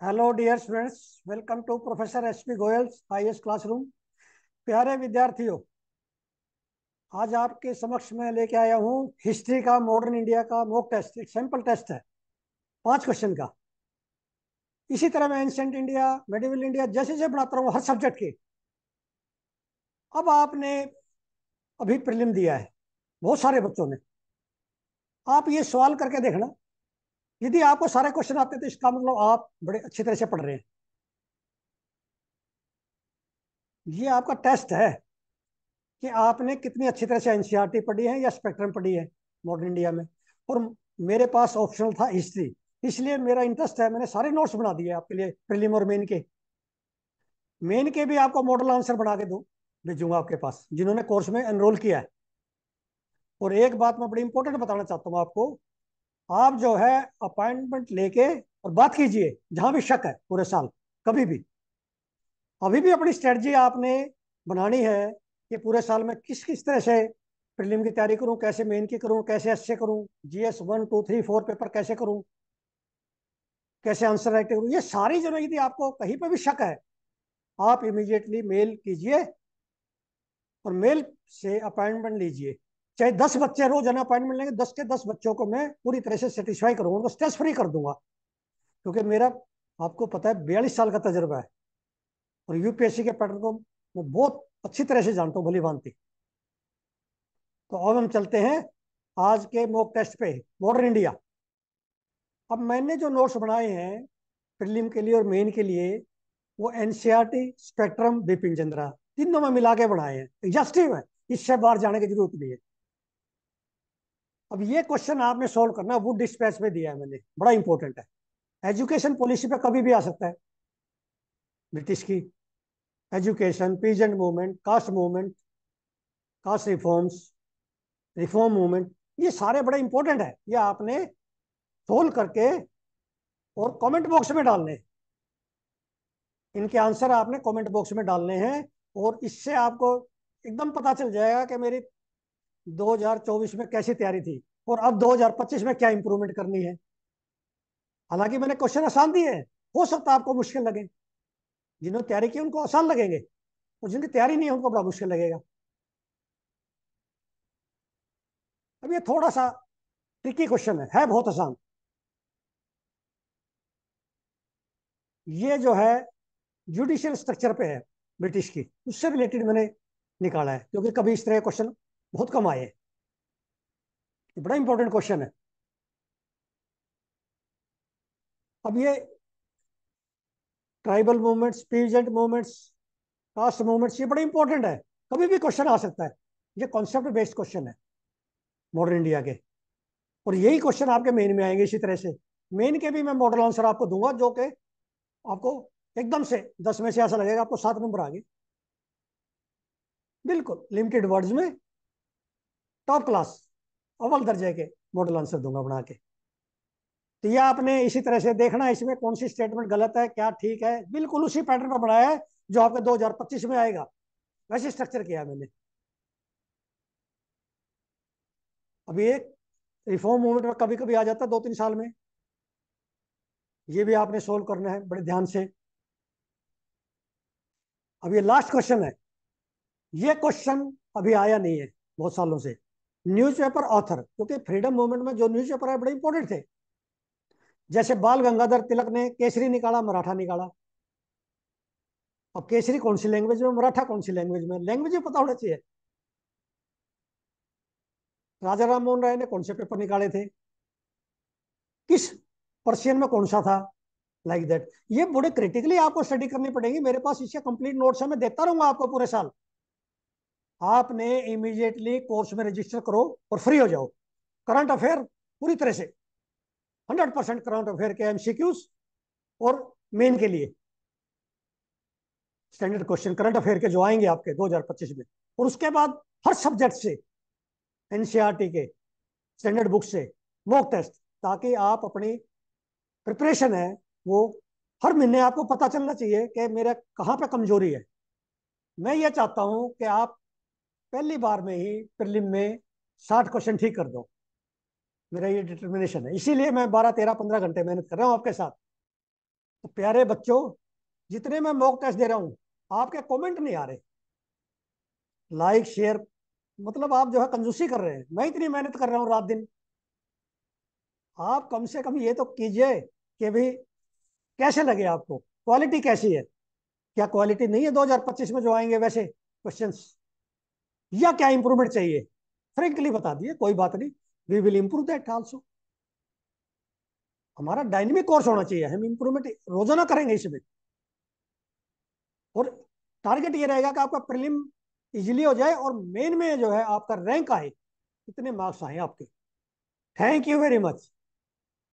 Hello dear students, welcome to professor H P Goyal IAS classroom. प्यारे विद्यार्थियों, आज आपके समक्ष में लेके आया हूँ हिस्ट्री का मॉडर्न इंडिया का मॉक टेस्ट। एक सिंपल टेस्ट है, 5 क्वेश्चन का। इसी तरह मैं एंशिएंट इंडिया, मेडिवल इंडिया जैसे जैसे बनाता रहूँ हर सब्जेक्ट की। अब आपने अभी प्रीलिम दिया है, बहुत सारे बच्चों ने। आप ये सवाल करके देखना, यदि आपको सारे क्वेश्चन आते तो इसका मतलब आप बड़े अच्छी तरह से पढ़ रहे हैं। ये आपका टेस्ट है कि आपने कितनी अच्छी तरह से एनसीईआरटी पढ़ी है या स्पेक्ट्रम पढ़ी है मॉडर्न इंडिया में। और मेरे पास ऑप्शनल था हिस्ट्री, इसलिए मेरा इंटरेस्ट है, मैंने सारे नोट्स बना दिए आपके लिए प्रीलिम और मेन के भी आपको मॉडल आंसर बना के दो भेजूंगा आपके पास, जिन्होंने कोर्स में एनरोल किया है। और एक बात मैं बड़ी इंपॉर्टेंट बताना चाहता हूँ आपको, आप जो है अपॉइंटमेंट लेके और बात कीजिए जहां भी शक है पूरे साल, कभी भी। अभी भी अपनी स्ट्रेटजी आपने बनानी है कि पूरे साल में किस किस तरह से प्रीलिम की तैयारी करूं, कैसे मेन की करूं, कैसे एसए करूं, जीएस 1 2 3 4 पेपर कैसे करूं, कैसे आंसर राइट करूं। ये सारी जो है, यदि आपको कहीं पर भी शक है, आप इमीडिएटली मेल कीजिए और मेल से अपॉइंटमेंट लीजिए। चाहे 10 बच्चे रोजाना अपॉइंटमेंट लेंगे, 10 के 10 बच्चों को मैं पूरी तरह से सेटिस्फाई करूंगा, उनको स्ट्रेस फ्री कर दूंगा। क्योंकि मेरा, आपको पता है, 42 साल का तजुर्बा है और यूपीएससी के पैटर्न को मैं बहुत अच्छी तरह से जानता हूँ, भली भांति। तो अब हम चलते हैं आज के मॉक टेस्ट पे, मॉडर्न इंडिया। अब मैंने जो नोट्स बनाए हैं प्रीलिम के लिए और मेन के लिए, वो एनसीईआरटी, स्पेक्ट्रम, बिपिन चंद्रा, तीनों में मिला के बनाए हैं, एग्जॉस्टिव है, इससे बाहर जाने की जरूरत नहीं है। अब ये क्वेश्चन आपने सोल्व करना, वुड डिस्पैच में दिया है मैंने, बड़ा इंपॉर्टेंट है। एजुकेशन पॉलिसी पे कभी भी आ सकता है, ब्रिटिश की education, peasant movement, caste reforms, reform movement, ये सारे बड़े इंपॉर्टेंट है। ये आपने सोल्व करके और कमेंट बॉक्स में डालने हैं। इनके आंसर आपने कमेंट बॉक्स में डालने हैं, और इससे आपको एकदम पता चल जाएगा कि मेरी 2024 में कैसी तैयारी थी और अब 2025 में क्या इंप्रूवमेंट करनी है। हालांकि मैंने क्वेश्चन आसान दिए हैं, हो सकता है आपको मुश्किल लगे। जिन्होंने तैयारी की उनको आसान लगेंगे, और जिनकी तैयारी नहीं है उनको बड़ा मुश्किल लगेगा। अब ये थोड़ा सा ट्रिकी क्वेश्चन है बहुत आसान। ये जो है जुडिशियल स्ट्रक्चर पे है ब्रिटिश की, उससे रिलेटेड मैंने निकाला है, क्योंकि कभी इस तरह क्वेश्चन बहुत कम आए हैं। ये बड़ा इंपॉर्टेंट क्वेश्चन है। अब ये tribal movements, peasant movements, caste movements, ये बड़े इंपॉर्टेंट है, कभी भी क्वेश्चन आ सकता है। ये कॉन्सेप्ट बेस्ड क्वेश्चन है मॉडर्न इंडिया के, और यही क्वेश्चन आपके मेन में आएंगे इसी तरह से। मेन के भी मैं मॉडल आंसर आपको दूंगा, जो कि आपको एकदम से 10 में से ऐसा लगेगा आपको 7 नंबर आ गए, बिल्कुल लिमिटेड वर्ड्स में, टॉप क्लास, अव्वल दर्जे के मॉडल आंसर दूंगा बना के। तो ये आपने इसी तरह से देखना, इसमें कौन सी स्टेटमेंट गलत है, क्या ठीक है, बिल्कुल उसी पैटर्न पर बनाया है जो आपके 2025 में आएगा, वैसे स्ट्रक्चर किया है मैंने। अभी एक रिफॉर्म मूवमेंट में कभी कभी आ जाता है 2 3 साल में, ये भी आपने सोल्व करना है बड़े ध्यान से। अब ये लास्ट क्वेश्चन है, ये क्वेश्चन अभी आया नहीं है बहुत सालों से। न्यूज़पेपर ऑथर, क्योंकि फ्रीडम मूवमेंट में जो न्यूज़पेपर है बड़े इंपॉर्टेंट थे। जैसे बाल गंगाधर तिलक ने केसरी निकाला, मराठा निकाला। अब केसरी कौन सी लैंग्वेज में, मराठा कौन सी लैंग्वेज में, लैंग्वेज में पता होना चाहिए। राजा राम मोहन राय ने कौन से पेपर निकाले थे, किस पर्शियन में कौन सा था, लाइक दैट। ये बड़े क्रिटिकली आपको स्टडी करनी पड़ेगी, मेरे पास इसके कंप्लीट नोट्स है, मैं देता रहूंगा आपको पूरे साल। आपने इमीडिएटली कोर्स में रजिस्टर करो और फ्री हो जाओ। करंट अफेयर पूरी तरह से 100% करंट अफेयर के एमसीक्यूज, और मेन के लिए स्टैंडर्ड क्वेश्चन करंट अफेयर के जो आएंगे आपके 2025 में। और उसके बाद हर सब्जेक्ट से, एनसीईआरटी के स्टैंडर्ड बुक से मॉक टेस्ट, ताकि आप अपनी प्रिपरेशन है वो हर महीने आपको पता चलना चाहिए कि मेरा कहाँ पे कमजोरी है। मैं ये चाहता हूं कि आप पहली बार में ही प्रीलिम में 60 क्वेश्चन ठीक कर दो। मेरा ये डिटर्मिनेशन है, इसीलिए मैं 12 13 15 घंटे मेहनत कर रहा हूँ आपके साथ। तो प्यारे बच्चों, जितने मैं मॉक टेस्ट दे रहा हूं, आपके कमेंट नहीं आ रहे, लाइक शेयर, मतलब आप जो है कंजूसी कर रहे हैं। मैं इतनी मेहनत कर रहा हूँ रात दिन, आप कम से कम ये तो कीजिए कि भाई कैसे लगे आपको, क्वालिटी कैसी है, क्या क्वालिटी नहीं है 2025 में जो आएंगे वैसे क्वेश्चंस, या क्या इंप्रूवमेंट चाहिए? फ्रेंकली बता दिए, कोई बात नहीं, we will improve that also. हमारा डायनेमिक कोर्स होना चाहिए, हम इंप्रूवमेंट रोजाना करेंगे इसमें। और टारगेट ये रहेगा कि आपका प्रीलिम इजीली हो जाए और मेन में जो है आपका रैंक आए, इतने मार्क्स आए आपके। Thank you very much.